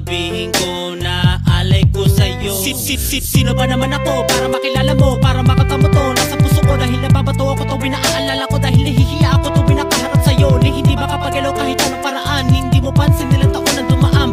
sasabihin ko na alay ko sa'yo. Sino ba naman ako para makilala mo, para makatamo to? Nasa puso ko dahil nababato ako tuwing naaalala ko, dahil nahihiya ako tuwing nakaharap sa'yo. Ni hindi makapagalaw kahit anong paraan, hindi mo pansin nilang taon na dumaan.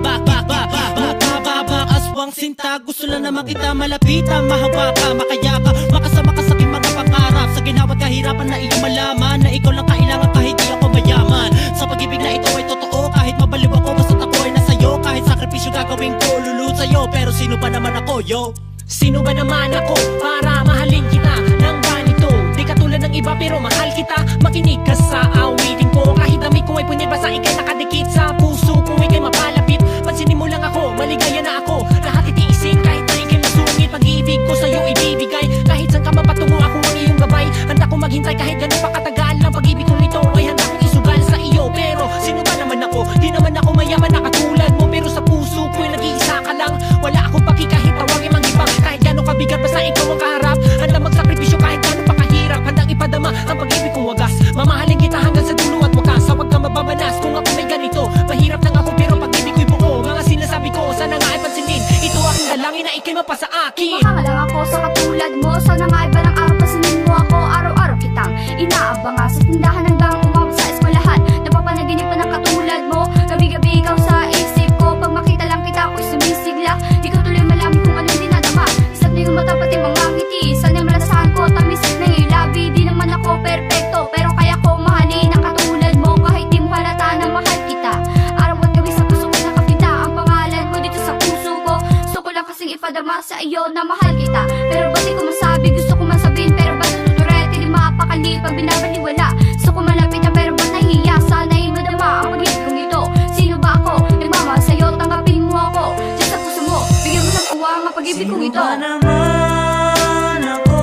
Aswang sinta, gusto lang naman kita malapitan, mahawa ka, makaya ka, makasama ka sa aking mga pangarap. Sa ginawat kahirapan na iyong malaman na ikaw lang kailangan kahit di ako mayaman. Sa pag-ibig na ito ay totoo, kahit mabaliw ako basta't ako ay nasa'yo. Kahit sakripisyo gagawin ko, lulod sa'yo. Pero sino ba naman ako, yo? Sino ba naman ako para mahalin kita ng ganito? Di katulad ng iba pero mahal kita. Makinig ka sa awitin ko, kahit dami ko ay punyan, basta ikay nakadikit sa puso ko, ikay mapalapit. Pansinin mo lang ako, maligaya na ako, lahat itiisin kahit na ikay masungit. Pag-ibig ko sa'yo ibibigay, kahit saan ka mapatungo ako ang iyong gabay. Handa ko maghintay kahit gano'n pa katagal. Ang pag-ibig kong ito ay handa kong isugal sa iyo. Pero sino ba naman ako? Di naman ako mayaman na katulad mo, pero sa puso ko'y nag-iisa ka lang. Wala akong paki kahit tawagin mang iba, kahit gano'n kabigat basta ikaw ang kaharap. Handa magsakripisyo kahit gano'n pa kahirap, handang ipadama ang pag-ibig kong wagas. Mamahalin kita hanggang sa dulo at wakas. Huwag ka mababanas kung ako may ganito. Mahirap lang ako pero pag-ibig ko'y buo. Mga sinasabi ko sana nga ay pansinin, ito aking dalangin na ikay mapa sa akin. Baka lang ako sa katulad mo, sana nga ay balang araw pansinin mo ako. Araw-araw kitang inaabang sa tindahan hanggang umabot sa eskwelahan. Napapanaginip pa ng katulad mo, gabi-gabi ikaw sa isip ko. Pag makita lang kita ako'y sumisigla, di ko tuloy malaman kung anong dinadama. Isap na yung mata pati mga ngiti, sana malasahan ko tamis ng ilabi. Di naman ako perfecto, pero kaya ko mahalin ang katulad mo, kahit di mo halata na mahal kita. Araw at gabi sa puso ko nakapita ang pangalan mo dito sa puso ko. Gusto ko lang kasing ipadama sa iyo na mahal kita, pero ba't di ko masabi? Gusto ko man sabihin pero ba't tuturete? Di mapakali pag binabaliwala. Gusto ko malapit na pero ba't nahihiya? Sana'y madama ang pag-ibig kong ito. Sino ba ako? Nagmamahal sa'yo, tanggapin mo ako. Diyan sa puso mo, bigyan mo ng uwang ang pag-ibig kong ito. Sino ba naman ako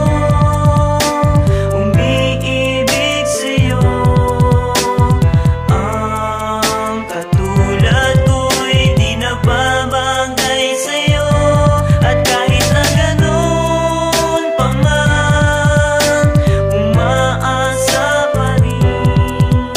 umiibig sa'yo? Ang katulad ko'y di nababagay sa'yo. At kahit na ganun pa man, umaasa pa rin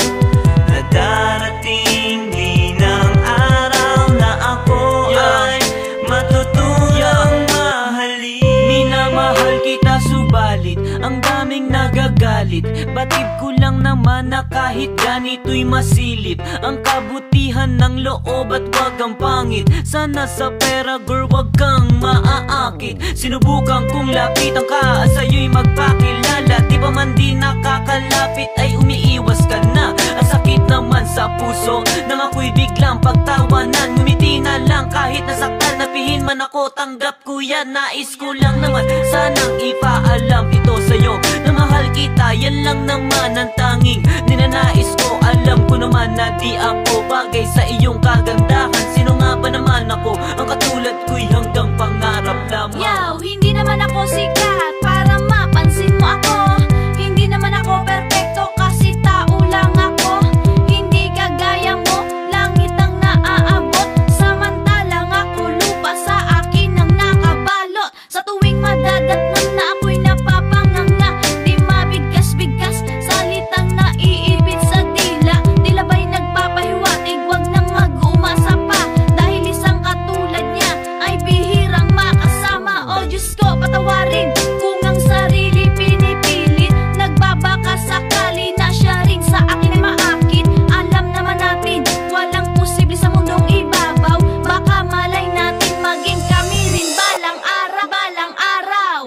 na darating din ang araw na ako ay matutuyang mahalin. Minamahal kita subalit ang daming nagagalit. Batid ko lang naman na kahit ganito'y masilip ang kabutihan ng loob at wag ang pangit. Sana sa pera girl wag kang maaakit. Sinubukan kong lapitan ka, sa'yo'y magpakilala. Di ba man di nakakalapit ay umiiwas ka na. Ang sakit naman sa puso nang ako'y biglang pagtawanan. Ngumiti na lang kahit nasaktan, napihin man ako, tanggap ko yan. Nais ko lang naman sanang ipaalam ito sa'yo na mahal kita, yan lang naman ang tanging ninanais ko. Alam ko naman na di ako bagay sa iyong kagandahan. Sino nga ba naman ako? Ang katulad ko'y hanggang pangarap lamang. Yaw, hindi naman ako sikat para mapansin mo ako. Hindi naman ako perfecto kasi tao lang ako. Hindi kagaya mo, langit ang naaabot. Samantalang ako lupa sa akin ang nakabalot. Sa tuwing madadatnan na ako'y napapanganga, di mabigas-bigas, salitang naiibig sa dila. Tila ba'y nagpapahiwatig, wag nang mag-umasa pa, dahil isang katulad niya ay bihirang makasama. O Diyos ko, patawarin kung ang sarili pinipilit. Nagbabaka sakali na siya rin sa akin ay maakit. Alam naman natin, walang posible sa mundong ibabaw. Baka malay natin maging kami rin balang araw, balang araw.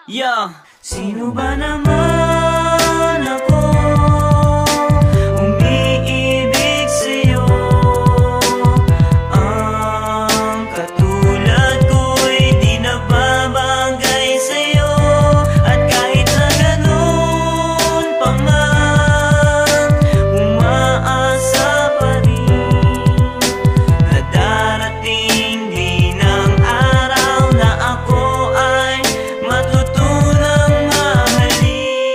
Yeah, sino ba naman ako umiibig sa'yo? Ang katulad ko'y di nababagay sa'yo. At kahit na ganun pa man, umaasa pa rin na darating din ang araw na ako ay matutunang mahalin.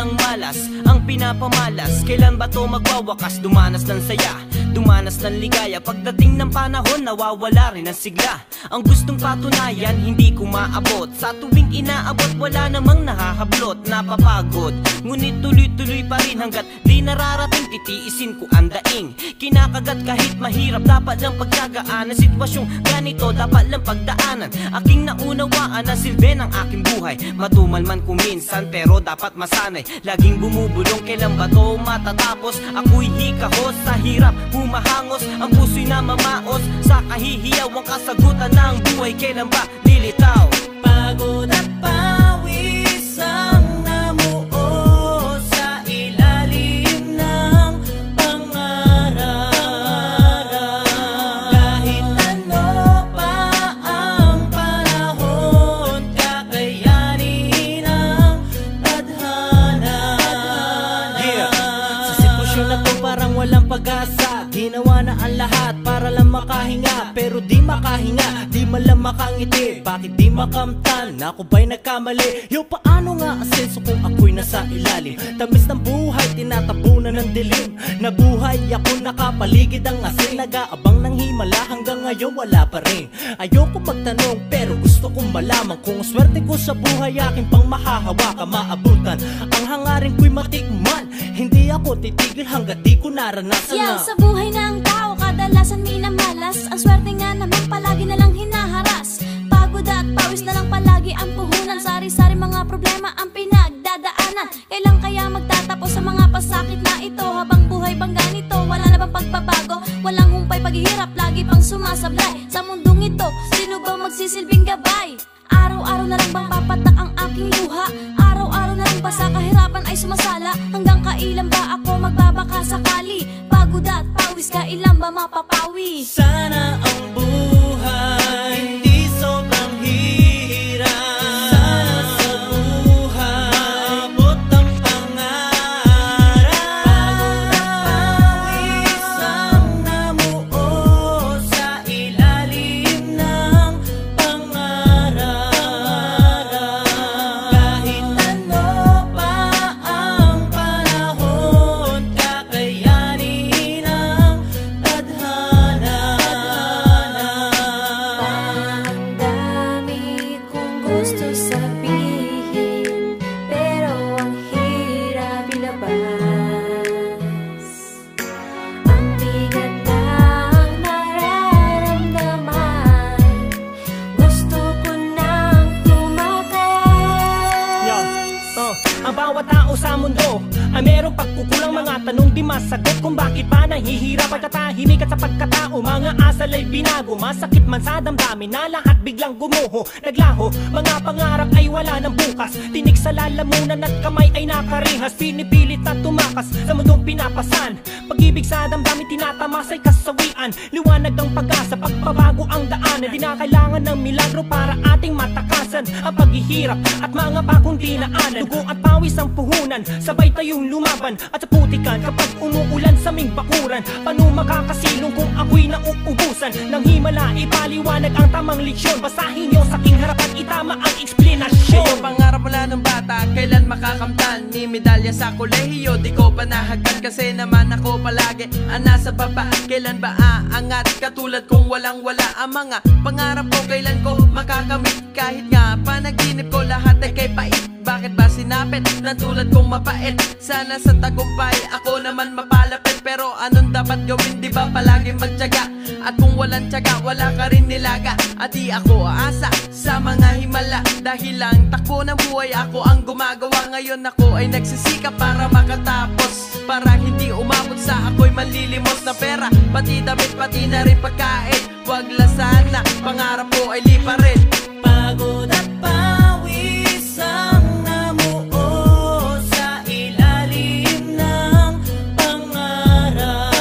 ng malas ang pinapamalas. Kailan ba to magwawakas? Dumanas ng saya, dumanas ng ligaya. Pagdating ng panahon, nawawala rin ang sigla. Ang gustong patunayan, hindi ko maabot. Sa tuwing inaabot, wala namang nahahablot. Napapagod, ngunit tuloy-tuloy pa rin. Hanggat di nararating, titiisin ko ang daing. Kinakagat kahit mahirap, dapat lang pagtyagaan. Ang sitwasyong ganito, dapat lang pagdaanan. Aking naunawaan ang silbi ng aking buhay. Matumal man kung minsan, pero dapat masanay. Laging bumubulong, kailan ba to matatapos? Ako'y hikahos sa hirap, humahangos. Ang puso'y namamaos sa kahihiyaw. Ang kasagutan ng buhay, kailan ba lilitaw? Pagod at pawis ang namuo sa ilalim ng pangarap. Kahit ano pa ang panahon, kakayanin ang tadhana. Sa sitwasyon na to parang walang pag-asa. Ginawa na ang lahat para lang makahinga, pero di makahinga, di malam makangiti. Bakit di makamtan? Ako ba'y nagkamali? Yo, paano nga asenso kung ako'y nasa ilalim? Tamis ng buhay, tinatabunan ng dilim. Nabuhay ako, nakapaligid ang asin. Nag-aabang ng himala, hanggang ngayon wala pa rin. Ayoko magtanong, pero gusto kong malaman kung swerte ko sa buhay, aking pang mahahawakan, maabutan. Ang hangarin ko'y matikman, hindi ako titigil hanggat di ko naranasan na. Sa buhay ng tao, kadalasan minamalas. Ang swerte nga naman palagi na lang hinaharas. Pagod at pawis na lang palagi ang puhunan. Sari-sari mga problema ang pinagdadaanan. Kailan kaya magtatapos sa mga pasakit na ito? Habang buhay bang ganito, wala na bang pagbabago? Walang humpay paghihirap, lagi pang sumasablay. Sa mundong ito, sino ba magsisilbing gabay? Araw-araw na lang bang papatak ang aking luha? Araw-araw na lang ba sa kahirapan ay sumasala? Hanggang kailan ba ako magbabaka sakali? Pagod at pawis, kailan ba mapapawi? Sana ang buhay hindi sobrang hirap. Sana sa buhay abot ang pangarap. Pagod at pawis ang namuo sa ilalim ng pangarap. Kahit ano pa ang panahon, kakayanin ang tadhana. Ang dami kong gusto sabihin, pero ang hirap ilabas. Ang bigat ng nararamdaman, gusto ko nang tumakas. Ang bawat tao sa mundo ay merong pagkukulang, mga tanong di masagot kung bakit pa nahihirap at katahimik. At sa pagkatao, mga asal ay binago. Masakit man sa damdamin na lahat biglang gumuho, naglaho. Mga pangarap ay wala ng bukas. Tinig sa lalamunan at kamay ay nakarihas. Pinipilit at tumakas sa mundong pinapasan. Pag-ibig sa damdamin tinatamas ay kasawian. Liwanag ang pag-asa, pagbabago ang daanan. Di na kailangan ng milagro para ating matakasan ang paghihirap at mga bagong dinaanan. Dugo at pawis ang puhunan, sabay tayong lumaban at sa putikan. Kapag umuulan sa aming bakuran, paano makakasilong kung ako'y nauubusan ng himala? Ipaliwanag ang tamang leksyon, basahin nyo sa aking harapan, itama ang eksplanasyon. Ngayon pangarap mula ng bata, kailan makakamtan? Ni medalya sa kolehiyo, di ko pa nahagkan. Kasi naman ako palagi ang nasa baba. Kailan ba aangat? Katulad kong walang wala ang mga pangarap ko. Kailan ko makakamit? Kahit nga panaginip ko, lahat ay kay pait. Bakit ba sinapit na tulad kong mapait? Sana sa tagumpay ako naman mapalapit. Pero anong dapat gawin? Di ba palaging magtiyaga? At kung walang tiyaga, wala ka rin nilaga. At di ako aasa sa mga himala. Dahil lang takbo ng buhay ako ang gumagawa. Ngayon ako ay nagsisikap para makatapos, para hindi umabot sa ako'y manlilimos na pera. Pati damit, pati na rin pagkain. Wag lang sana, pangarap ko ay lipa rin. Pagod at pawis ang namuo sa ilalim ng pangarap.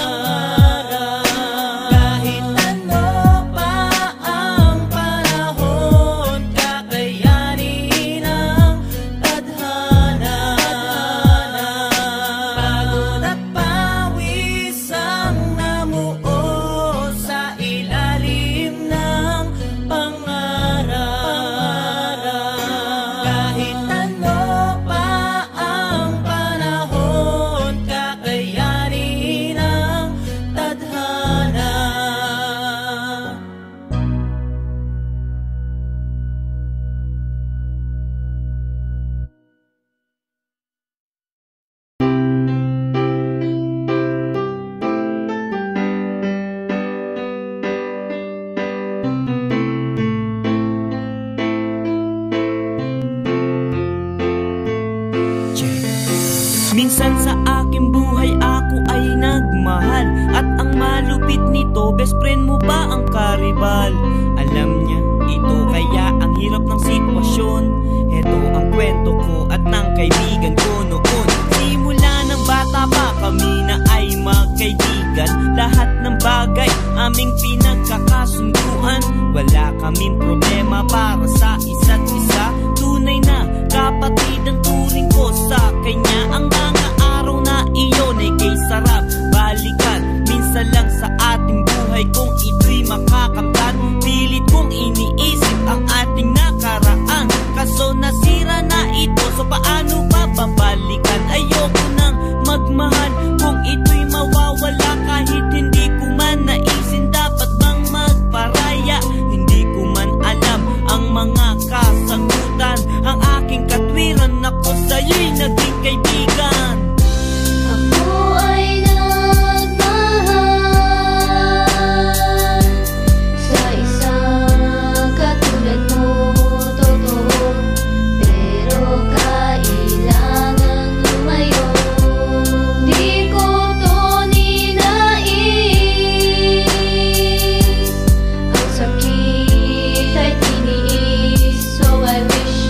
Kahit ano pa ang panahon, kakayanin ang tadhana. Pagod at pawis ang namuo sa ilalim ng pangarap. aming pinagkakasunduan. Wala kaming problema para sa isa't isa. Tunay na kapatid ang turing ko sa kanya. Ang mga araw na iyon ay kay sarap balikan. Minsan lang sa ating buhay kung ito'y makakamtan. Pilit kong iniisip ang ating nakaraan. Kaso nasira na ito, so paano pa babalikan? Ayoko nang magmahal kung ito'y mawawala. Kahit hindi ko man naisin, dapat bang magparaya? Hindi ko man alam ang mga kasagutan. Ang aking katwiran, ako sa'yo'y naging kaibigan. Ako ay nagmahal sa isang katulad mo, totoo. Pero kailangan lumayo. Di ko to ninais. Ang sakit ay tiniis, so I wish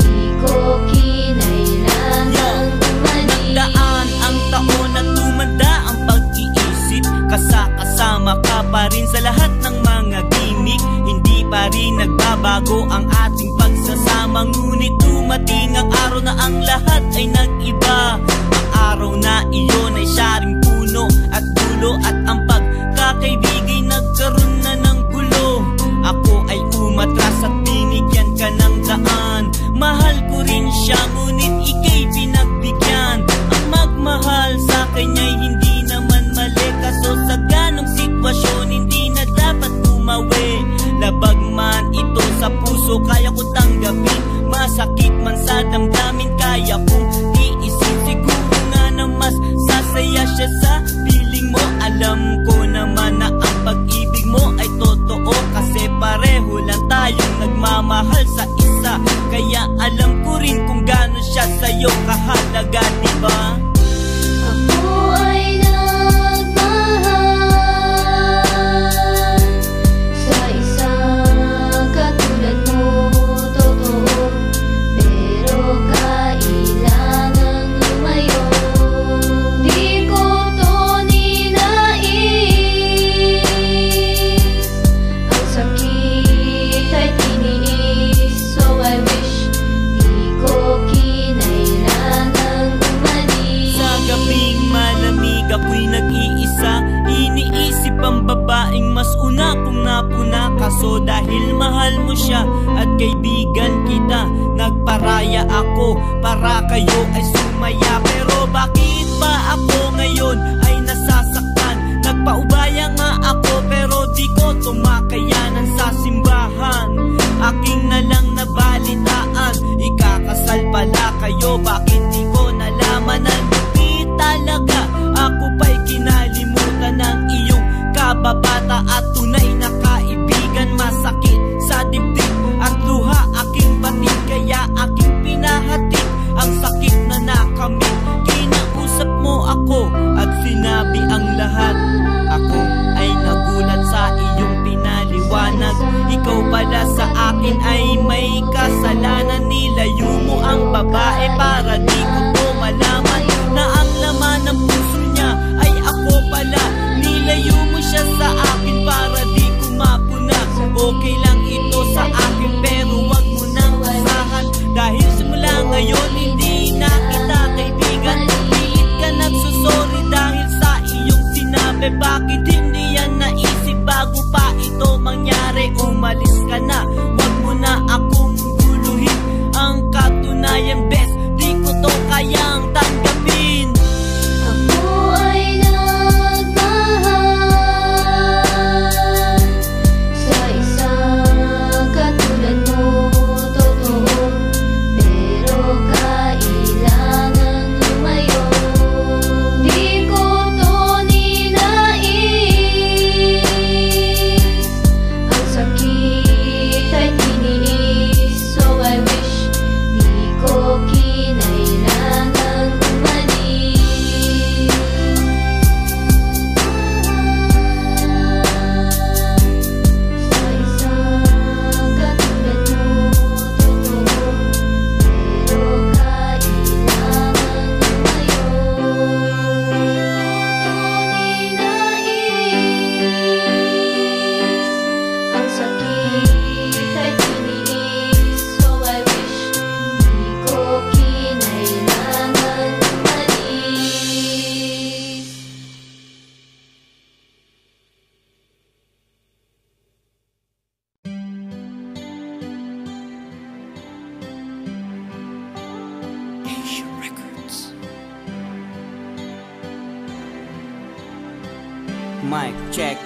di ko kinailangan umalis. Nagdaan ang taon at tumanda ang pag-iisip. Kasama ka pa rin sa lahat ng mga gimmick. Hindi pa rin nagbabago ang ating pagsasama. Ngunit dumating ang araw na ang lahat ay nag-iba. Ang araw na iyon ay siya ring puno at dulo. At ang pagkakaibigay nagkaroon na ng gulo. Ako ay umatras at binigyan ka ng daan. Mahal ko rin siya, ngunit ika'y pinagbigyan. Ang magmahal sa kanya'y hindi naman mali. Kaso sa ganong sitwasyon, hindi na dapat umawi. Labag man ito sa puso, kaya ko tanggapin. Masakit man sa damdamin, kaya kong tiisin. Siguro nga na mas sasaya siya sa piling mo. Alam ko naman na ang pag-ibig mo ay totoo. Kasi pareho lang tayong nagmamahal sa isa. Kaya alam ko rin kung gaano siya sa'yo kahalaga, diba? Ako ay nagmahal sa isang katulad mo, totoo. Pero kailangan lumayo. Di ko to ninais. Ang sakit ay tiniis, so I wish di ko kinailangan umalis. Sa gabing malamig ako'y nag-iisa. Iniisip ang babaeng mas una kong napuna. Kaso dahil mahal mo siya at kaibigan kita, nagparaya ako para kayo ay sumaya. Pero bakit ba ako ngayon ay nasasaktan? Nagpaubaya nga ako pero di ko tumakayanan sa simbahan. Aking nalang nabalitaan, ikakasal pala kayo. Bakit di ko nalaman? Hindi talaga ako pa'y kinalimutan ng iyong kababata at tunay na kaibigan. Masakit sa dibdib at luha aking batid, kaya aking pinahatid ang sakit na nakamit. Kinausap mo ako at sinabi ang lahat. Ako ay nagulat sa iyong pinaliwanag. Ikaw pala sa akin ay may kasalanan. Nilayo mo ang babae para di ko to malaman na ang laman ng puso niya ay ako pala. Nilayo mo siya sa akin para di ko mapuna. Okay lang ito sa akin pero wag mo nang usahan. Dahil simula ngayon hindi na kita kaibigan. Pilit ka nagsusorry dahil sa iyong sinabi. Bakit hindi yan naisip bago pa ito mangyari? Umalis ka na, wag mo na akong guluhin. Ang katunayan best, di ko to kaya. Mic check,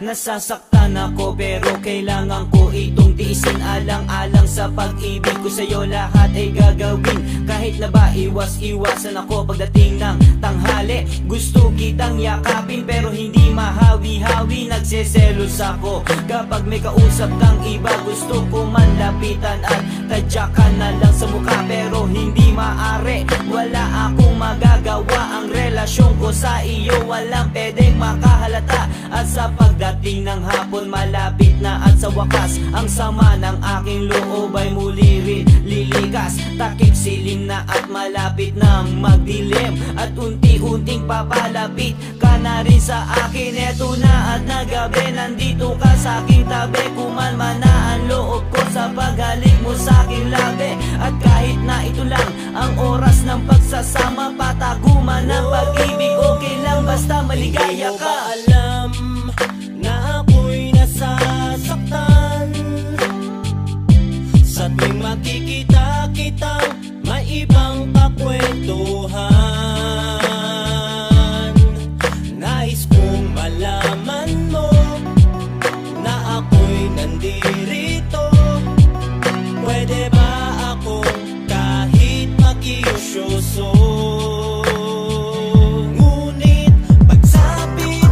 nasasaktan ako pero kailangan ko itong tiisin. Alang-alang sa pag-ibig ko sa'yo, lahat ay gagawin. Kahit na ba iwas-iwasan ako pagdating ng tanghali. Gusto kitang yakapin pero hindi mahawi-hawi. Nagseselos ako kapag may kausap kang iba. Gusto ko man lapitan at tadyakan na lang sa mukha, pero hindi maaari. Wala akong magagawa, ang relasyon ko sa iyo walang pwedeng makahalata. At sa pagdating ng hapon malapit na at sa wakas, ang sama ng aking loob ay muli rin lilikas. Takip silim na at malapit nang magdilim, at unti-unting papalapit ka na rin sa akin. Eto na at nagabi, nandito ka sa aking tabi. Kumalma na ang loob ko sa paghalik mo sa aking labi. At kahit na ito lang ang oras ng pagsasama, pataguman ng pag-ibig, okay lang basta maligaya ka. Alam na ako'y nasasaktan sa tuwing makikita kitang may ibang kakwentuhan. Nais kong malaman mo na ako'y nandirito. Pwede ba ako kahit makiusyoso? Ngunit pagsapit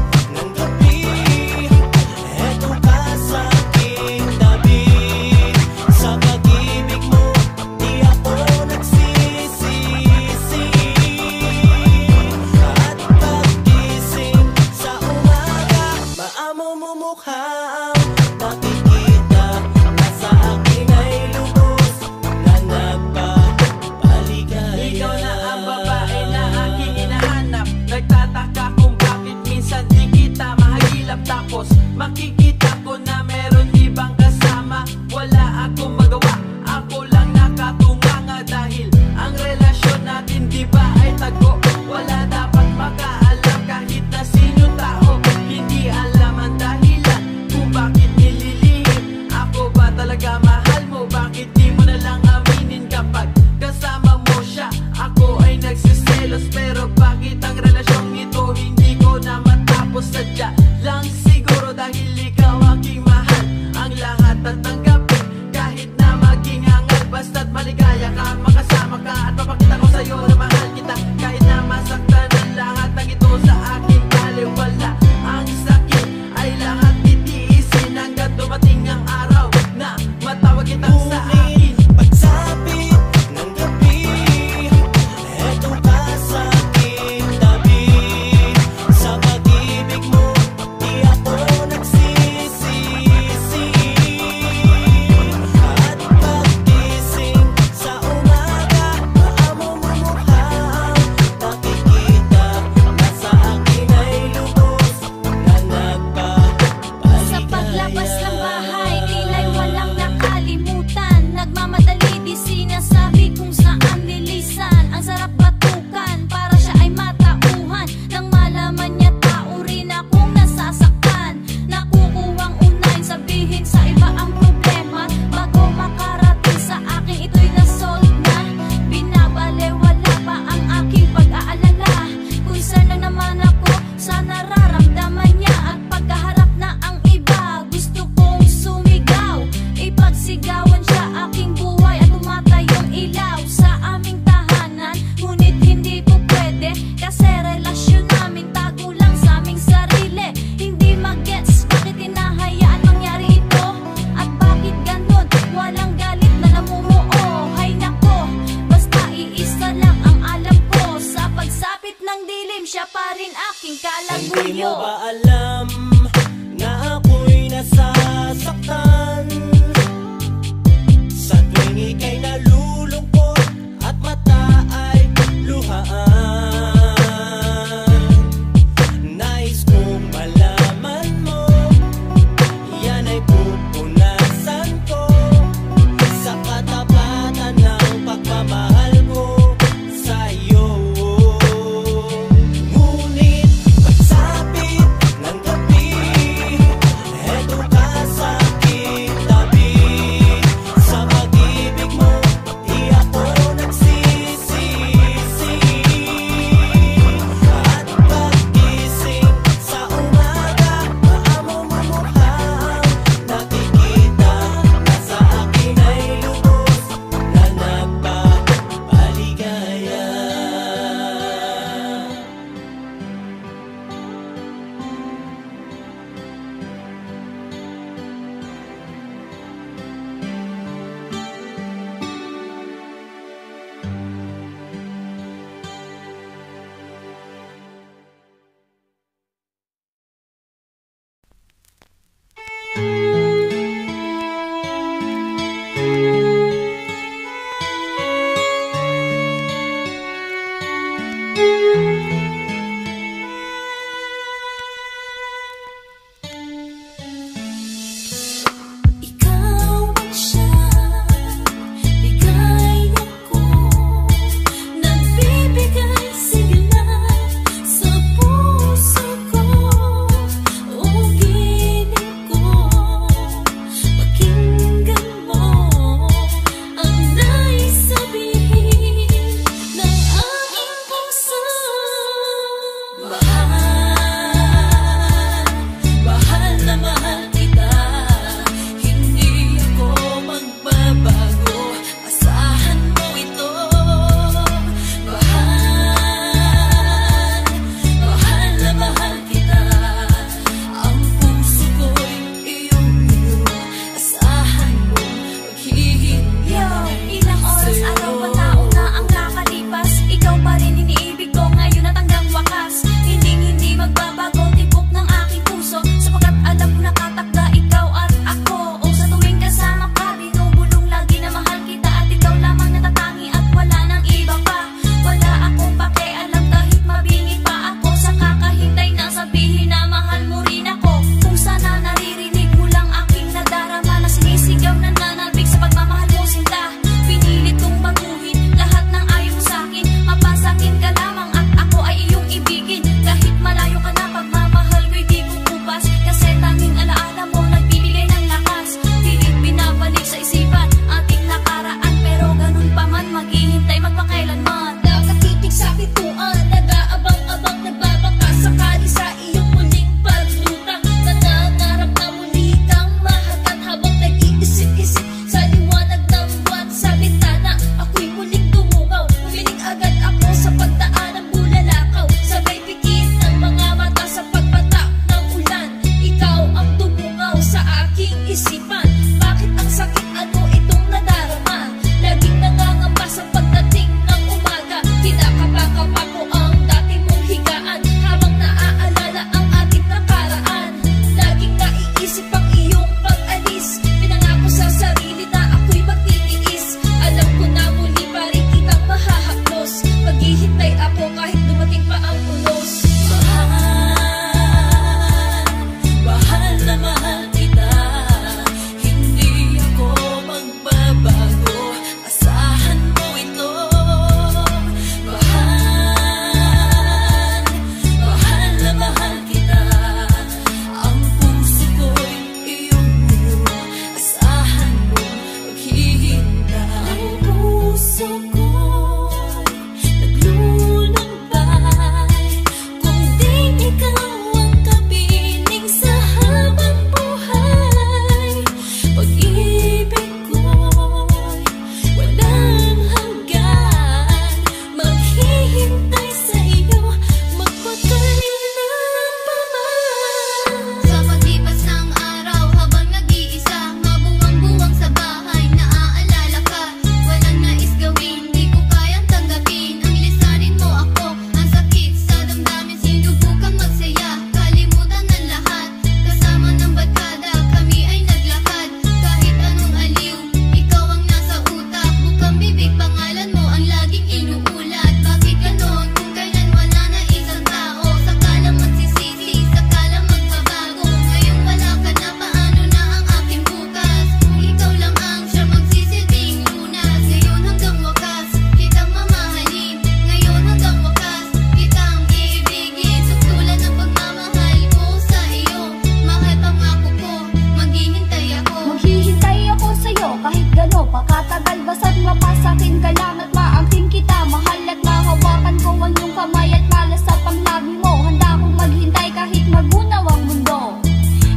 Mahalin ka lang at maangkin kita. Mahal at mahawakan ko ang iyong kamay at malas sa panglabi mo. Handa akong maghintay kahit magunaw ang mundo.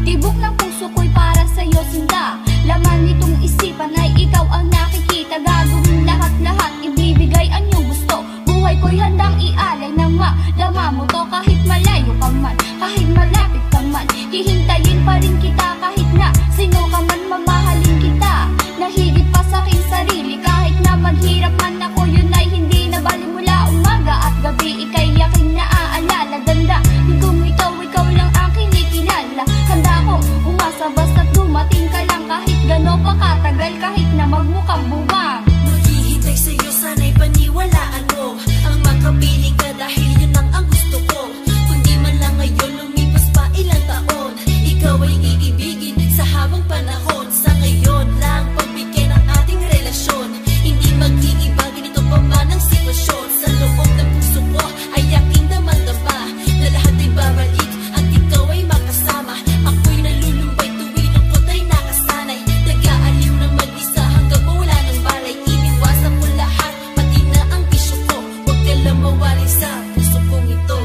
Tibok ng puso ko'y para sa'yo sinda. Laman nitong isipan ay ikaw ang nakikita. Gagawin lahat-lahat, ibibigay ang iyong gusto. Buhay ko'y handang ialay nang madama mo to. Kahit malayo ka man, kahit malapit ka man, hihintayin pa rin kita. Kahit na sino ka man, mamahalin kita na higit pa sa aking sarili. Kahit na maghirap man ako, yun ay hindi na bali. Mula umaga at gabi, ika'y aking naaalala. Ganda, kung ikaw lang aking ikilala. Handa ko umasa basta't dumating ka lang. Kahit gano'n pa katagal, kahit na magmukhang buwang. Maghihintay sa'yo, sana'y paniwalaan mo. Ang makapiling ka dahil yun ang gusto ko. Kundi man lang ngayon, lumipas pa ilang taon. Ikaw ay iibigin sa habang panahon. Sa ngayon lang, pagbigyan ang ating relasyon. Hindi mag-iiba, ganito pa man ang sitwasyon. Sa loob ng puso ko ay aking damang-dama na lahat ay babalik at ikaw ay makasama. Ako'y nalulumbay tuwing lungkot ay nakasanay. Nag-aaliw na mag-isa hanggang mawala ng balay. Iniwasan mo lahat, pati na ang bisyo ko. Huwag ka lang mawalay sa puso kong ito.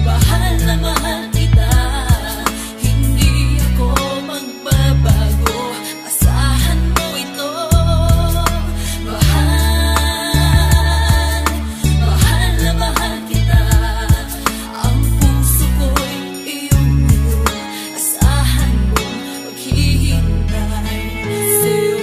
Mahal na mahal kita. Hindi ako magbabago. Asahan mo ito. Mahal na mahal kita. Ang puso ko'y iyong asahan mo. Maghihintay sa'yo.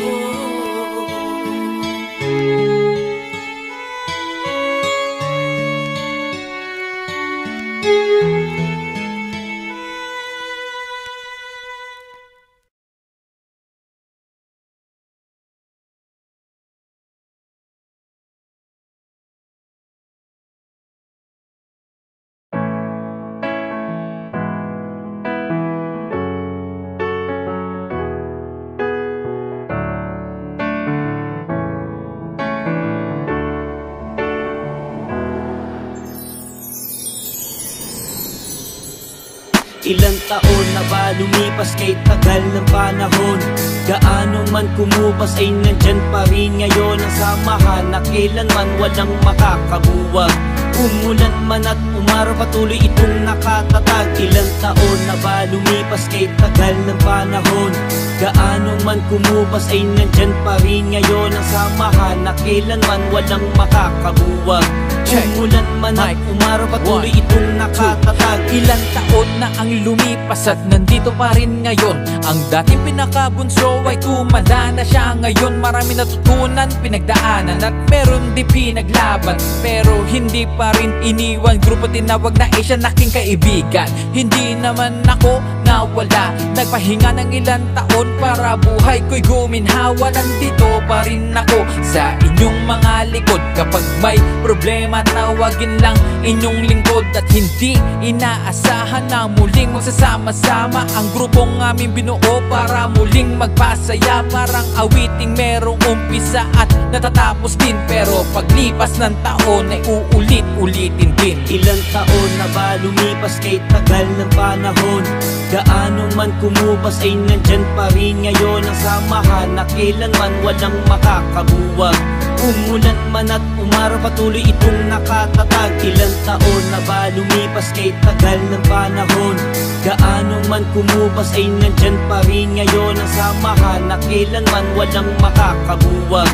Ilang taon na ba lumipas kay tagal ng panahon? Gaano man kumupas ay nandyan pa rin ngayon ang samahan na kailanman walang makakabuwag. Umulan man at umaraw, patuloy itong nakatatag. Ilang taon na ba lumipas kay tagal ng panahon? Gaano man kumupas ay nandyan pa rin ngayon ang samahan na kailanman walang makakabuwag. Umulan man at umaraw, patuloy itong nakatatag. Ilang taon na ang lumipas at nandito pa rin ngayon. Ang dating pinakabunso ay tumanda na siya ngayon. Marami natutunan, pinagdaanan at meron di pinaglaban. Pero hindi pa rin iniwan, grupo tinawag na siya naking kaibigan. Hindi naman ako nawala, nagpahinga ng ilang taon para buhay ko'y guminhawa. Nandito pa rin ako sa inyong mga likod. Kapag may problema, tawagin lang inyong lingkod. At hindi inaasahan na muling magsasama-sama ang grupong aming binuo para muling magpasaya. Parang awiting merong umpisa at natatapos din, pero paglipas ng taon ay uulit-ulitin din. Ilang taon na ba lumipas kay tagal ng panahon? Gaano man kumupas ay nandyan pa rin ngayon ang samahan na kailanman walang makakabuwag. Umulan man at umaraw, patuloy itong nakatatag. Ilang taon na ba lumipas kay tagal ng panahon? Gaano man kumupas ay nandyan pa rin ngayon ang samahan na kailanman walang makakabuwag.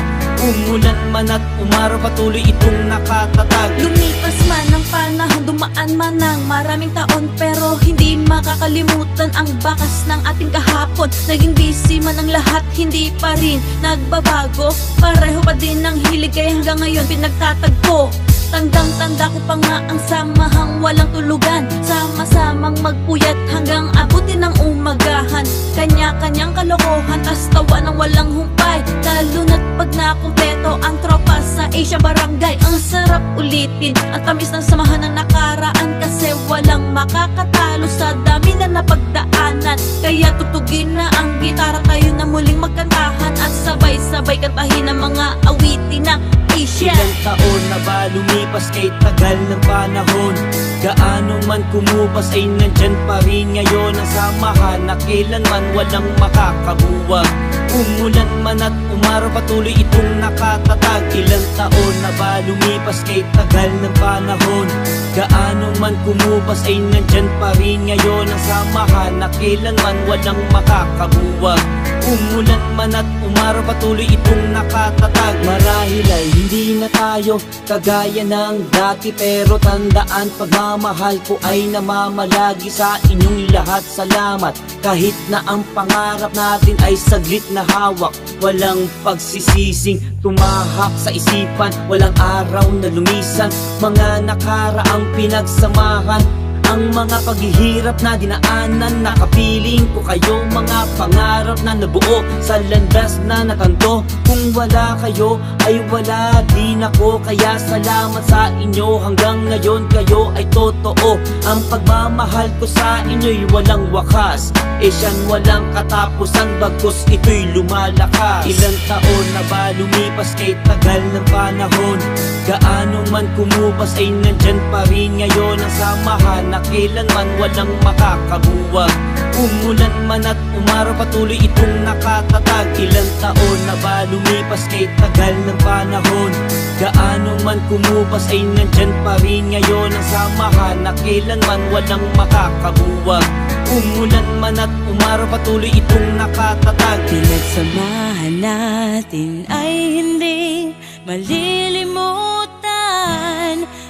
Umulan man at umaraw, patuloy itong nakatatag. Lumipas man ang panahon, dumaan man ng maraming taon, pero hindi makakalimutan ang bakas ng ating kahapon. Naging busy man ang lahat, hindi pa rin nagbabago. Pareho pa din ang hilig, kaya hanggang ngayon pinagtatagpo. Tandang-tanda ko pa nga ang samahang walang tulugan. Sama-samang magpuyat hanggang abutin ng umagahan. Kanya-kanyang kalokohan, tas tawa ng walang humpay. Lalo na't pag nakumpleto ang tropa sa Asia Barangay. Ang sarap ulitin, ang tamis ng samahan ng nakaraan. Kasi walang makakatalo sa dami na napagdaanan. Kaya tutugin na ang gitara, tayo na muling magkantahan. At sabay-sabay kantahin ang mga awitin ng Asia. Ilang taon na ba lumipas kay tagal ng panahon? Gaano man kumupas ay nandyan pa rin rin ngayon ang samahan na kailanman walang makakabuwag. Umulan man at umaraw, patuloy itong nakatatag. Ilang taon na ba lumipas kahit tagal ng panahon? Gaano man kumupas ay nandyan pa rin ngayon ang samahan na kailanman walang makakabuwag. Umulan man at umaraw, patuloy itong nakatatag. Marahil ay hindi na tayo kagaya ng dati, pero tandaan, pagmamahal ko ay namamalagi sa inyong lahat. Salamat kahit na ang pangarap natin ay saglit na hawak. Walang pagsisising tumahak sa isipan, walang araw na lumisan. Mga nakaraang pinagsamahan, ang mga paghihirap na dinaanan. Nakapiling ko kayo, mga pangarap na nabuo sa landas na natanto. Kung wala kayo ay wala din ako, kaya salamat sa inyo. Hanggang ngayon kayo ay totoo. Ang pagmamahal ko sa inyo'y walang wakas, siyan walang katapusan, bagkus ito'y lumalakas. Ilang taon na ba lumipas kahit tagal ng panahon? Gaano man kumupas ay nandyan pa rin ngayon ang samahan na kailanman walang makakabuwag. Umulan man at umaraw, patuloy itong nakatatag. Ilang taon na ba lumipas kahit tagal ng panahon? Gaano man kumupas ay nandyan pa rin ngayon ang samahan na kailanman walang makakabuwag. Umulan man at umaraw, patuloy itong nakatatag. Pinagsamahan natin ay hindi malilimutan.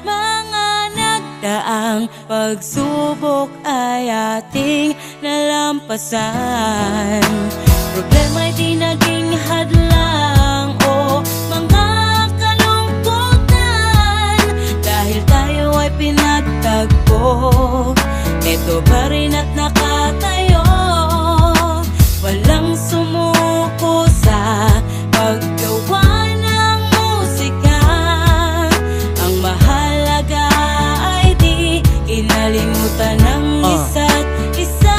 Mga nagdaang pagsubok ay ating nalampasan. Problema'y di naging hadlang o mga kalungkutan, dahil tayo ay pinagtagpo. Ito pa rin at nakatayo, walang sumuko sa paggawa ng musika. Ang mahalaga ay di kinalimutan ng isa't isa.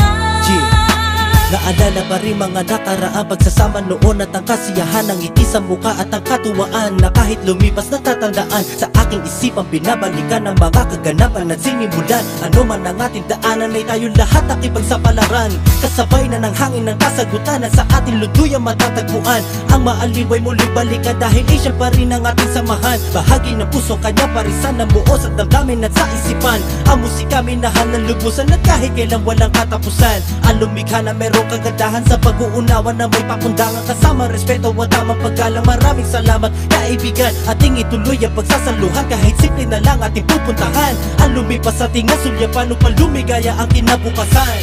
Naalala pa rin mga nakaraang pagsasama noon at ang kasiyahan, ang ngiti sa mukha at ang katuwaan na kahit lumipas natatandaan. Sa aking isipang binabalikan ang mga kaganapan na sinimulan. Ano man ang ating daanan ay tayo lahat nakipagsapalaran. Kasabay na ng hangin ng kasagutan at sa ating luguyang matatagpuan. Ang maaliway muling balikan dahil siya pa rin ang ating samahan. Bahagi ng puso kanya parisan ng buo sa damdamin at sa isipan. Ang musika minahal ng lubusan at kahit kailan walang katapusan. Ang lumikha na merong kagandahan sa pag-uunawa na may pakundangan, kasama respeto at tamang paggalang. Maraming salamat kaibigan, ating ituloy ang pagsasaluhan kahit simple na lang ating pupuntahan. Ang lumipas sa ating nasulyapan upang lumigaya ang kinabukasan.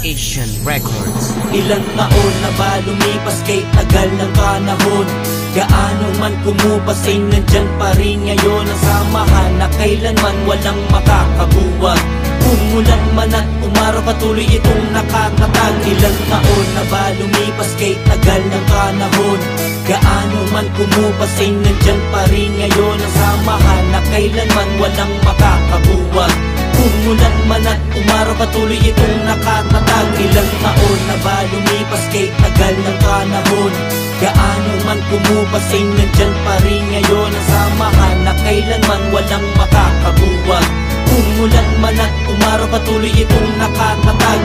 Asian Records. Ilang taon na ba lumipas kahit tagal ng panahon? Gaano man kumupas ay nandyan pa rin ngayon ang samahan na kailanman walang makakabuwag. Umulan man at umaraw, patuloy itong nakatatag. Ilang taon na ba lumipas kahit tagal ng panahon? Gaano man kumupas ay nandyan pa rin ngayon ang samahan na kailanman walang makakabuwag. Umulan man at umaraw, patuloy itong nakatatag. Ilang taon na ba lumipas kahit tagal ng panahon? Gaano man kumupas ay nandyan pa rin ngayon ang samahan na kailanman walang makakabuwag. Umulan man at umaraw, patuloy itong nakatatag.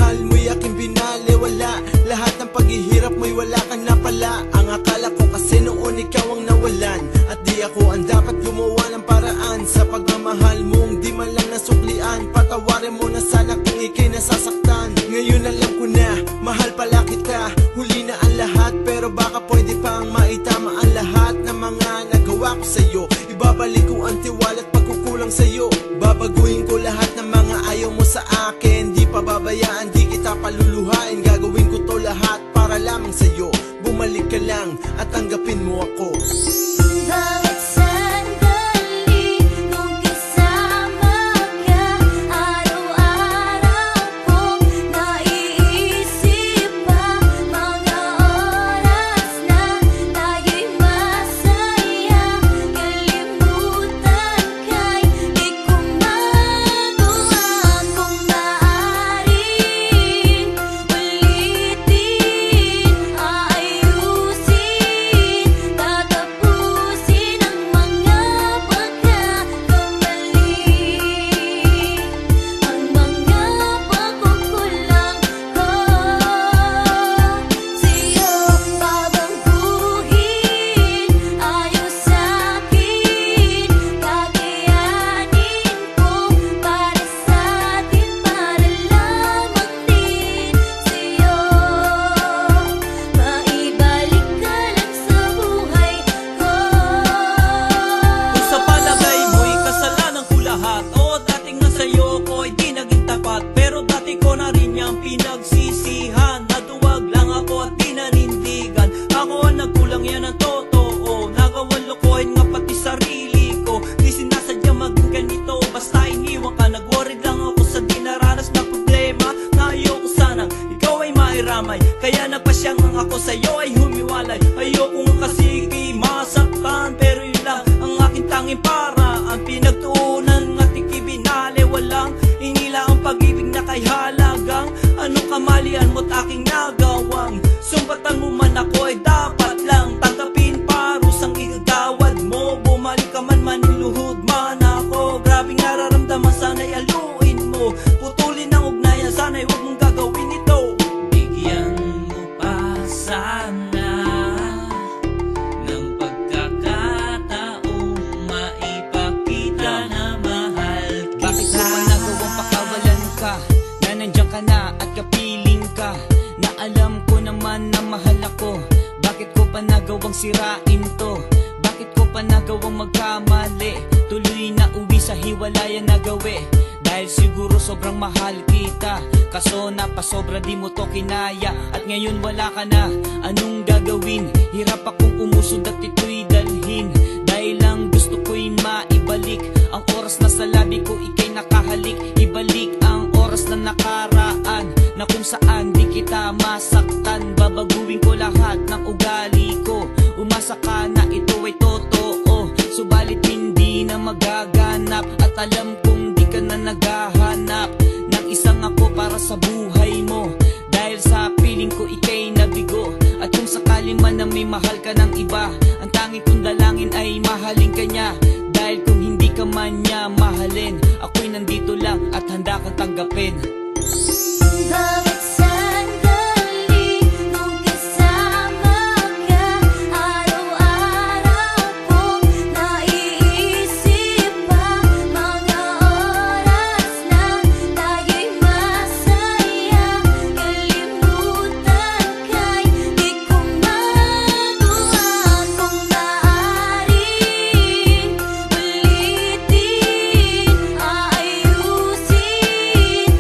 pagmamahal mo'y aking binaliwala. Lahat ng paghihirap mo'y wala kang napala. Ang akala ko kasi noon ikaw ang nawalan, at di ako ang dapat gumawa ng paraan sa pagmamahal mong di man lang nasuklian. Patawarin mo na sana kung ika'y nasasaktan. Ngayon alam ko na, mahal pala kita. Huli na ang lahat, pero baka pwede pang maitama ang lahat ng mga nagawa ko sa'yo. Ibabalik ko ang tiwala at pagkukulang sa'yo. Babaguhin ko lahat ng mga ayaw mo sa akin. Di pa babayaan, di kita paluluhain. Gagawin ko to lahat para lamang sa'yo. Bumalik ka lang at tanggapin mo ako. Bawat sandali kung kasama ka, araw-araw kong naiisip pa. Mga oras na tayo'y masaya, kalimutan ka'y di ko magawa. Kung maaaring ulitin, aayusin, tatapusin ang mga pagkakamali, ang mga pagkukulang ko sa'yo. Babaguhin, ayos sa'kin, kakayanin ko para sa'tin, para lamang din sa'yo. Maibalik ka lang sa buhay ko. Kung sa palagay mo'y kasalanan ko lahat, o dating nga sa'yo ko'y di naging tapat, pero dati ko na rin niyang pinagsisihan. Naduwag lang ako at di nanindigan. Ako ang nagkulang, yan ang totoo. Nagawang lokohin nga pati sarili ko. Di sinasadya maging ganito, basta iniwan ka. Nag-worried lang ako sa dinaranas na problema, na ayoko sanang ikaw ay mairamay. Kaya nagpasyang ako sa'yo ay humiwalay. Ayokong kasi ika'y masaktan, pero yun lang ang aking tanging paraan. Pinagtuunan at ikibinali, walang inila ang pag-ibig na kay halagang. Anong kamalian mo't aking nagawang sumbatan mo man ako ay dapat lang tanggapin parusang igagawad mo. Bumalik ka man maniluhod man ako, grabing nararamdaman sana'y aluin mo. Putulin ang ugnayan, sana'y huwag mong gagawin ito. Bigyan mo pa sana ng pagkakataong maipakita na mahal kita. Bakit mo man nagawang pakawalan ka, na nandiyan ka na at kapiling ka, na alam ko naman na mahal ako? Bakit ko pa nagawang sirain to? Bakit ko pa nagawang magkamali? Tuloy na uwi sa hiwalayan na gawi, dahil siguro sobrang mahal kita. Kaso napasobra di mo to kinaya, at ngayon wala ka na, anong gagawin? Hirap akong umusod at ito'y dalhin, dahil lang gusto ko'y maibalik ang oras na sa labi ko ika'y nakahalik. Ibalik ang oras na nakaraan, na kung saan di kita masaktan. Babaguhin ko lahat ng ugali ko, umasa ka na ito ay totoo. Subalit hindi na magaganap, at alam kong di ka na naghahanap ng isang ako para sa buhay mo, dahil sa piling ko ika'y nabigo. At kung sakali man na may mahal ka ng iba, ang tanging kong dalangin ay mahalin ka niya, dahil kung hindi ka man niya mahalin, ako'y nandito lang at handa kang tanggapin. Bawat sandali kung kasama ka, araw-araw kong naiisip pa. Mga oras na tayo'y masaya, kalimutan ka'y di ko magawa. Kung maaaring ulitin, aayusin,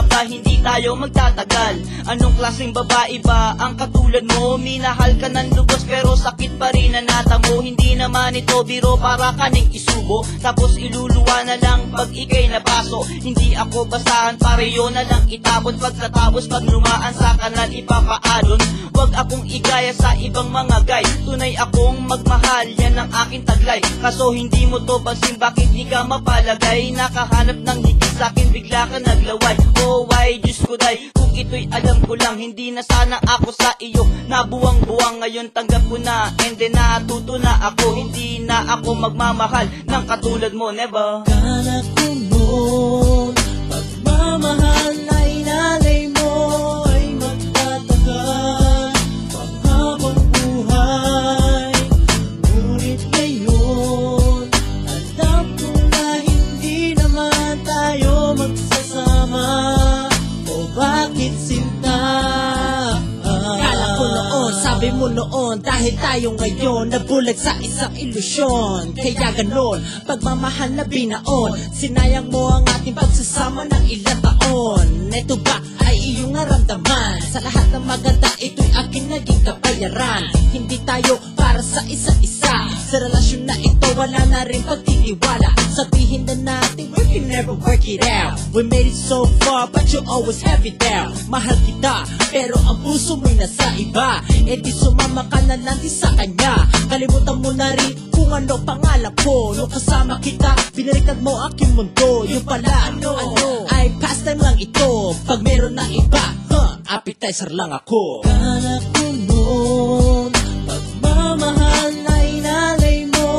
baka hindi tayo magtatagal. Anong klaseng babae ba ang katulad mo? Minahal ka ng lubos pero sakit pa rin ang nata mo. Hindi naman ito biro, para kaning isubo tapos iluluwa na lang pag ikay napaso. Hindi ako basahan, pareho na lang itapon. Pagkatapos pag lumaan sa kanal ipapaalon. Wag akong igaya sa ibang mga guy, tunay akong magmahal, yan ang aking taglay. Kaso hindi mo to basin, bakit di ka mapalagay? Nakahanap ng higit sa'kin, bigla ka naglaway. Oh why, Diyos ko day, kung ito'y alam ko lang. Hindi na sana ako sa iyo nabuwang-buwang. Ngayon tanggap ko na, and then natuto na ako. Hindi na ako magmamahal ng katulad mo, never. Kala ko noon, pagmamahal ay nalay mo ay magtatagal panghabang buhay. Ngunit ngayon, alam ko na hindi naman tayo magsasama. O bakit sinta? Kala ko noon, sabi mo noon, dahil tayo ngayon nabulag sa isang ilusyon. Kaya ganon, pagmamahal na binaon, sinayang mo ang ating pagsasama ng ilang taon. Ito ba ay iyong naramdaman? Sa lahat ng maganda, ito'y aking naging kabayaran. Hindi tayo para sa isa't isa, sa relasyon na ito wala na rin pagtitiwala. Sabihin na natin we can never work it out. We made it so far but you always have it down. Mahal kita pero ang puso mo'y nasa iba. E di sumama ka na lang di sa kanya. Kalimutan mo na rin kung ano pangalan ko. Nung kasama kita, binaliktad mo aking mundo. Yung pala ano ay pastime lang ito. Pag meron na iba, appetizer lang ako. Kala ko noon, pagmamahal ay nalay mo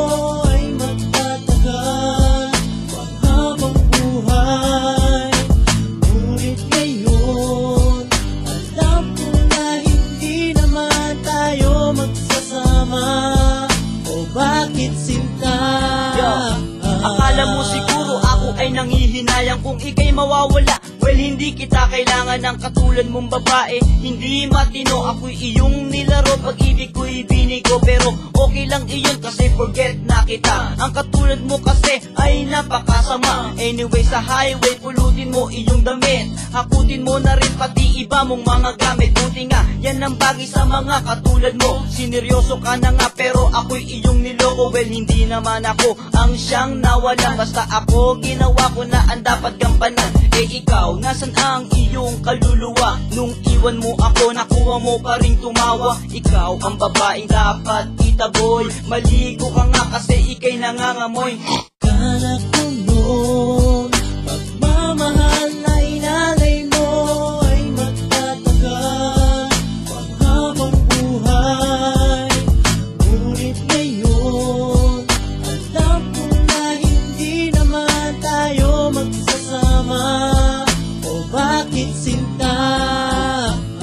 ay magtatagal panghabang buhay. Ngunit ngayon, alam ko na hindi naman tayo magsasama. O bakit sinta? Akala mo siguro ako ay nanghihinayang kung ikay mawawala. Well, hindi kita kailangan ng katulad mong babae. Hindi matino, ako'y iyong nilaro. Pag-ibig ko'y binigo, pero okay lang iyon kasi forget na kita. Ang katulad mo kasi ay napakasama. Anyway, sa highway, pulutin mo iyong damit. Hakutin mo na rin pati iba mong mga gamit. Buti nga, yan ang bagay sa mga katulad mo. Sineryoso ka na nga pero ako'y iyong niloko. Well, hindi naman ako ang siyang nawala. Basta ako, ginawa ko na ang dapat gampanan. Eh ikaw, nasan ang iyong kaluluwa? Nung iwan mo ako, nakuha mo pa rin tumawa. Ikaw ang babaeng dapat itaboy. Maligo ka nga kasi ikay nangangamoy. Kala ko noon, pagmamahal ay nalay mo ay magtatagal panghabang buhay. Ngunit ngayon, alam ko na hindi naman tayo magsasama. O bakit sinta?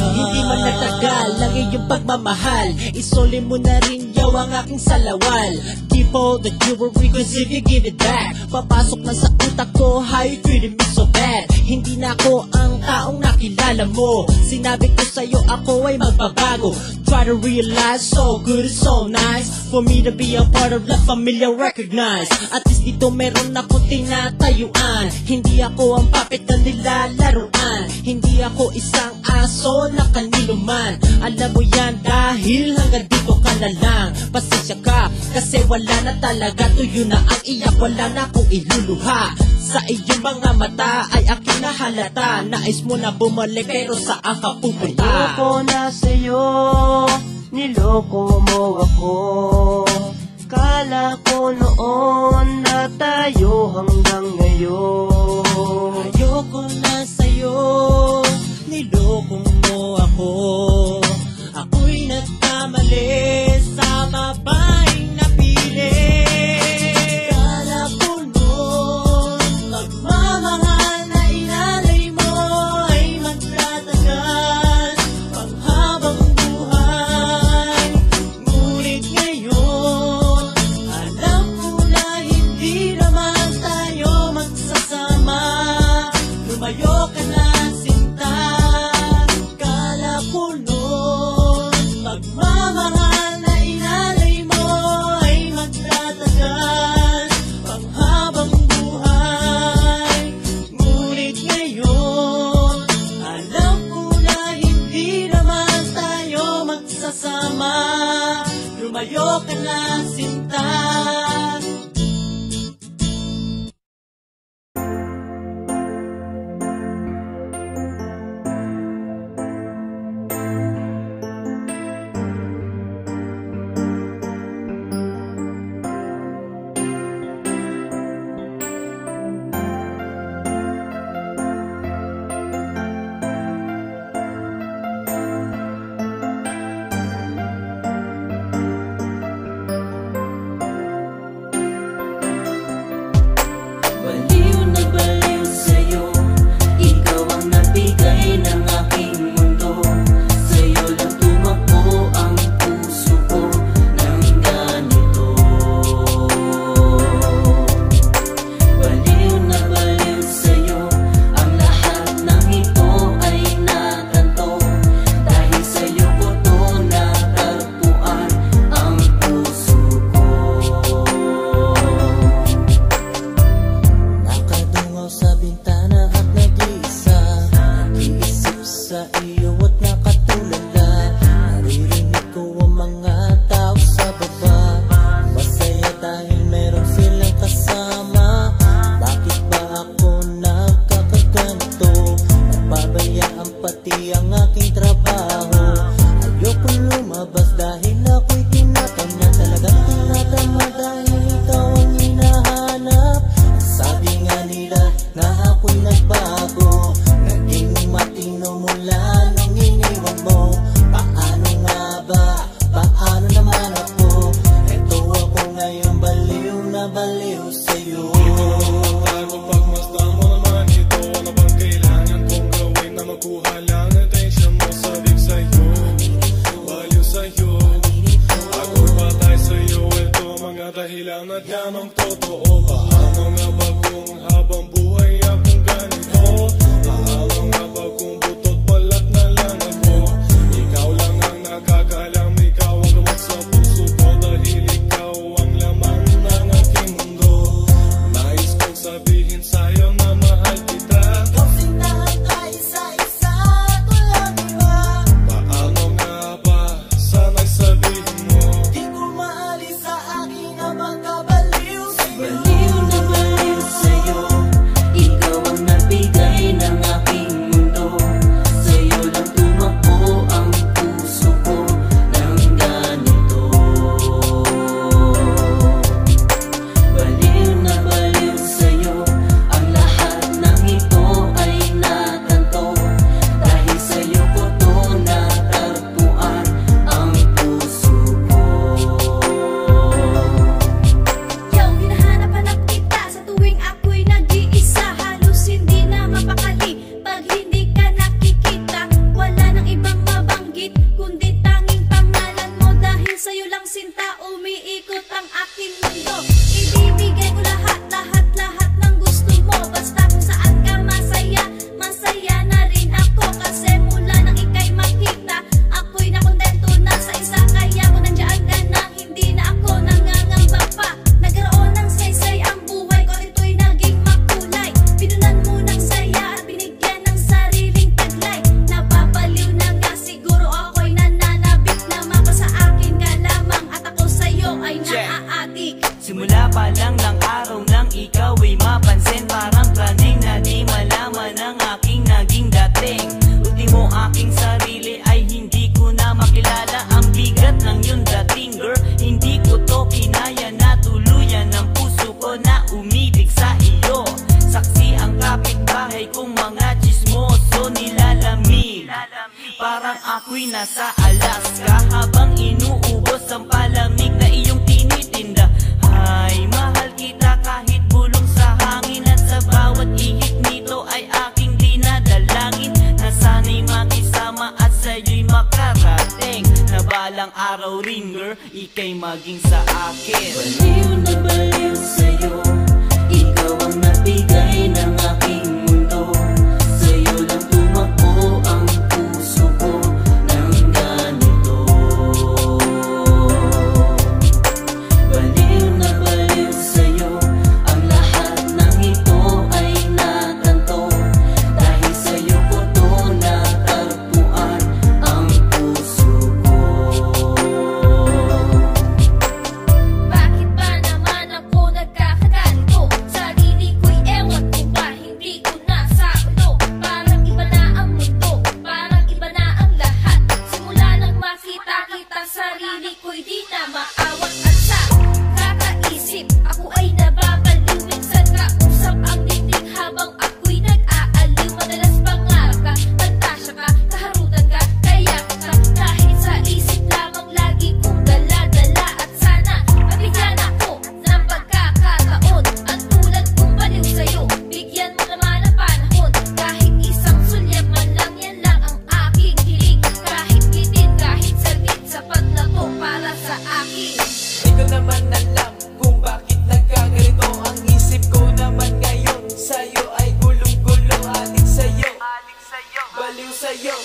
Hindi man nagtagal lang iyong pagmamahal. Isoli mo na rin yaw ang aking salawal. Keep all the jewelry cause if you give it back, papasok na sa utak ko how you treated me so bad. Hindi na ako ang taong nakilala mo. Sinabi ko sa'yo ako ay magbabago. Try to realize so good and so nice for me to be a part of the familiar recognize. At least dito meron akong tinatayuan. Hindi ako ang puppet na nilalaruan. Hindi ako isang aso na kaniluman. Alam mo yan dahil hanggang dito ka na lang. Pasensya ka kasi wala na talaga. Tuyo na ang iyak, wala na akong iluluha. Sa iyong mga mata ay aking nahalata. Nais mo na bumalik pero saan ka pupunta? Ayoko na sa'yo, niloko mo ako. Kala ko noon na tayo hanggang ngayon. Ayoko na sa'yo, niloko mo ako. Ako'y nagkamali sa babaeng napili. Kala ko noon, pagmamahal na inalay mo ay magtatagal panghabang buhay. Ngunit ngayon, alam ko na hindi naman tayo magsasama. Lumayo ka na sinta. Kala ko noon Tumayo ka na, sinta. Parang ako'y nasa Alaska habang inuubos ang palamig na iyong tinitinda. Ay, mahal kita kahit bulong sa hangin, at sa bawat ihip nito ay aking dinadalangin na sana'y makisama at sa'yo'y makarating, na balang araw, Ringer, ika'y maging sa akin. Baliw na baliw sa'yo, ikaw ang nabigay ng aking mundo. Sa'yo lang tumakbo ang puso ko ng ganito. Baliw na baliw sa'yo, ang lahat ng ito ay natanto. Dahil sa'yo ko to natagpuan ang puso ko. maliw sa'yo.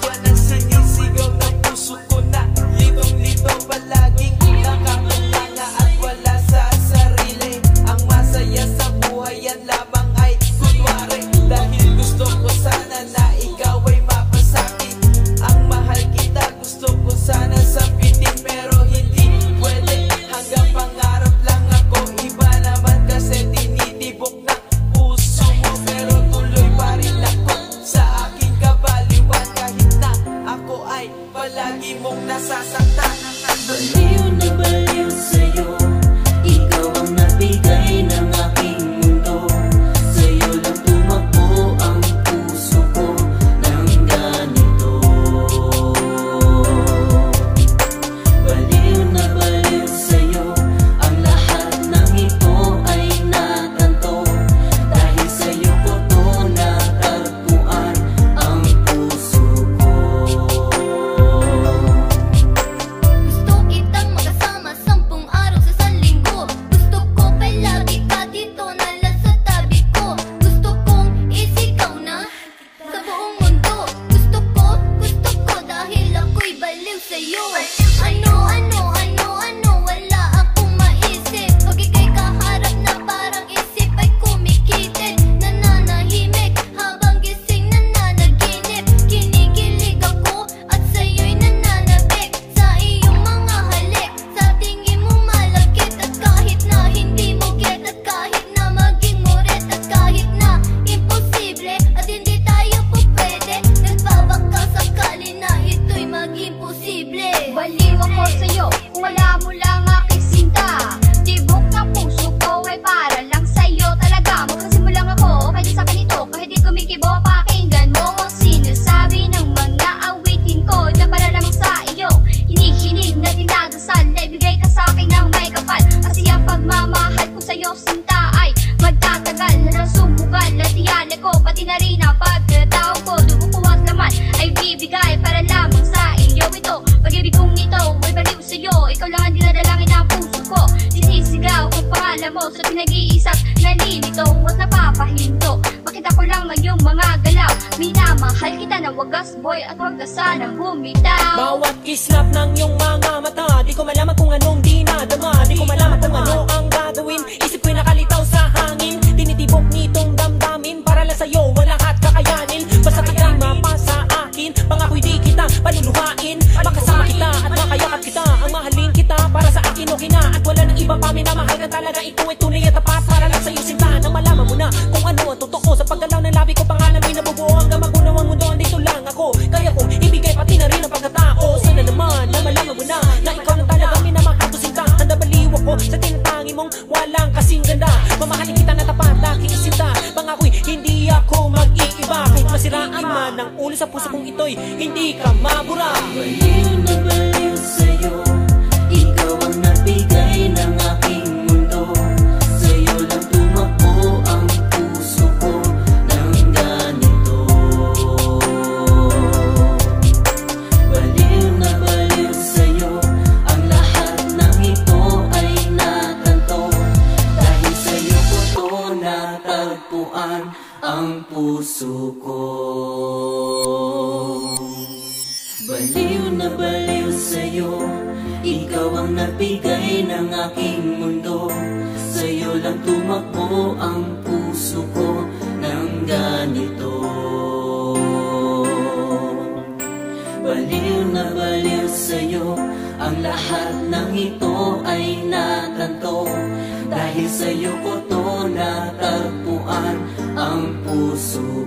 Yan ang sinisigaw ng puso ko na litong-lito palaging nakakatanga at wala sa sarili. Ang masaya sa buhay yan lamang ay kunwari, dahil gusto ko sana na ikaw ay mapasakit. Ang mahal kita gusto ko sana sabitin, pero hindi pwede. Hanggang pangarap lang ako, iba naman kasi tinitibok ng puso mo, pero tuloy pa rin ako sa aking kabaliwan. Kahit na ako ay palagi mong nasasaktan. Baliw na baliw sa'yo, ikaw ang nabigay ng aking mundo. Sa'yo lang tumakbo ang puso ko ng ganito. Baliw na baliw sa'yo, ang lahat ng ito ay natanto. Dahil sa'yo ko to natagpuan ang puso ko. Gusto kitang makasama 10 araw sa isang linggo. Gusto ko palagi ka dito na lang sa tabi ko. Gusto kong isigaw na sa buong mundo. Gusto ko dahil ako'y baliw sa'yo. Ano, wala akong maisip. Pag ika'y kaharap na parang isip ay kumikitin. Nananahimik habang gising nananaginip. Kinikilig ako at sa'yo'y nananabik. Sa iyong mga halik, sa tingin mo malakit. At kahit na hindi mo get, at kahit na maging murit, at kahit na imposible at hindi tayo po pwede, nagbabaka sakali na ito'y maging posible. Baliw ako sa'yo kung wala mo lang aking sinta. Tibok ng puso ko ay para lang sa'yo talaga. Magkasin mo lang ako kahit sa kanito, kahit di kumikibo, pakinggan mo ang sinasabi ng mga awitin ko na para lang sa iyo. Hinihiling na dinadasal na ibigay ka sa akin ng may kapal. Kasi ang pagmamahal ko sa'yo sinta ay magtatagal na sumugal. At iyan ko pati na rin ang pagkatao ko. Dugo ko at laman ay bibigay para lamang sa iyo ito. Pag-ibig kong ito ay baliw sa'yo, ikaw lang ang dinadalangin ng puso ko. Sinisigaw ang pangalan mo sa pinag-iisap, nalilito at napapahinto. Bakit ako lang ngayong mga galaw? Minamahal kita ng wagas boy at huwag ka sanang bumitaw. Bawat kislap ng iyong mga mata, di ko malaman kung anong dinadama. Di ko malaman kung ano ang gagawin. Isip ko'y nakalitaw sa hangin. Tinitibok nitong damdamin para lang sa'yo wala at kakayanin. Basta kita'y mapasa akin, pangako'y di kita paluluhain. Makasama kita at makayakap kita, ang mahalin kita para sa akin okay na. At wala nang iba pa, minamahal ka talaga. Ito ay tunay at tapat para lang sa'yo sinta. Nang malaman mo na kung ano ang totoo sa paggalaw ng labi ko, pangalan mo'y nabubuo hanggang magunaw ang mundo. Andito lang ako, kaya kong ibigay pati na rin ang pagkatao. Sana naman na malaman mo na ikaw lang talaga minamahal ko sinta. Handa baliw ako sa tinatangi mong walang kasing ganda. Mamahalin kita na tapat, laki isinta. Pangako'y hindi ako mag-iiba. Kahit masiraan man ang ulo sa puso kong ito'y hindi ka mabura. Baliw na baliw sa'yo, ikaw ang nabigay ng aking mundo. Sa'yo lang tumakbo ang puso ko ng ganito. Baliw na baliw sa'yo, ang lahat ng ito ay natanto. Dahil sa'yo ko to natagpuan ang puso ko. Baliw na baliw sa'yo, ikaw ang nagbigay ng aking mundo. Sa'yo lang tumakbo ang puso ko ng ganito. Baliw na baliw sa'yo, ang lahat ng ito ay natanto. Dahil sa'yo ko to natagpuan ang puso